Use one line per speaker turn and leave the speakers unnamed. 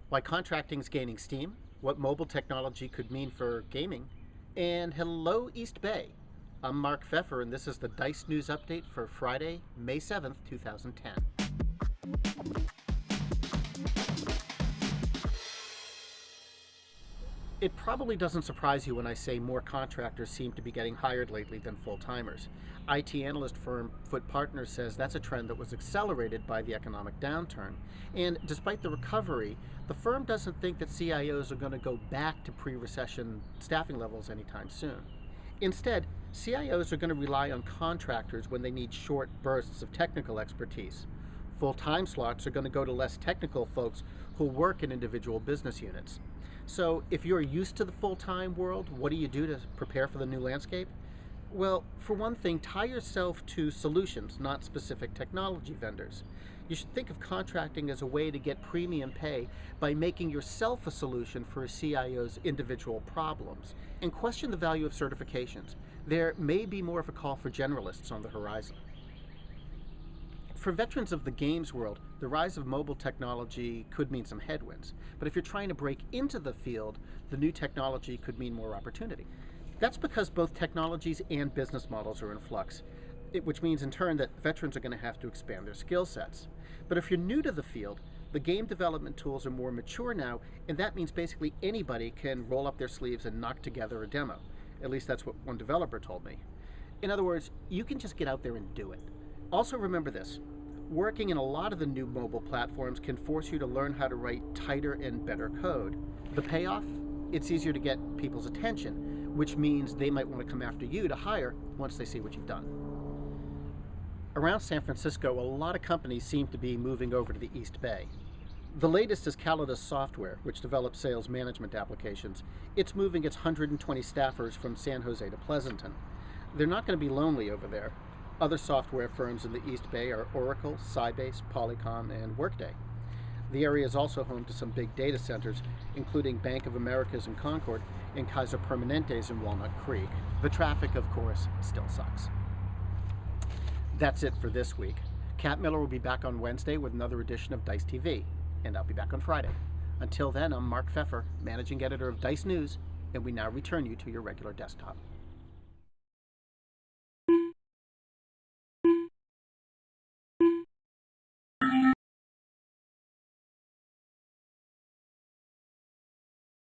why contracting is gaining steam, what mobile technology could mean for gaming, and hello, East Bay. I'm Mark Pfeffer, and this is the DICE News Update for Friday, May 7th, 2010. It probably doesn't surprise you when I say more contractors seem to be getting hired lately than full-timers. IT analyst firm Foot Partners says that's a trend that was accelerated by the economic downturn. And despite the recovery, the firm doesn't think that CIOs are going to go back to pre-recession staffing levels anytime soon. Instead, CIOs are going to rely on contractors when they need short bursts of technical expertise. Full-time slots are going to go to less technical folks who work in individual business units. So if you're used to the full-time world, what do you do to prepare for the new landscape? Well, for one thing, tie yourself to solutions, not specific technology vendors. You should think of contracting as a way to get premium pay by making yourself a solution for a CIO's individual problems, and question the value of certifications. There may be more of a call for generalists on the horizon. For veterans of the games world, the rise of mobile technology could mean some headwinds. But if you're trying to break into the field, the new technology could mean more opportunity. That's because both technologies and business models are in flux, which means in turn that veterans are going to have to expand their skill sets. But if you're new to the field, the game development tools are more mature now, and that means basically anybody can roll up their sleeves and knock together a demo. At least that's what one developer told me. In other words, you can just get out there and do it. Also remember this, working in a lot of the new mobile platforms can force you to learn how to write tighter and better code. The payoff? It's easier to get people's attention, which means they might want to come after you to hire once they see what you've done. Around San Francisco, a lot of companies seem to be moving over to the East Bay. The latest is Calidus Software, which develops sales management applications. It's moving its 120 staffers from San Jose to Pleasanton. They're not going to be lonely over there. Other software firms in the East Bay are Oracle, Sybase, Polycom, and Workday. The area is also home to some big data centers, including Bank of America's in Concord and Kaiser Permanente's in Walnut Creek. The traffic, of course, still sucks. That's it for this week. Kat Miller will be back on Wednesday with another edition of DICE TV, and I'll be back on Friday. Until then, I'm Mark Pfeffer, Managing Editor of DICE News, and we now return you to your regular desktop.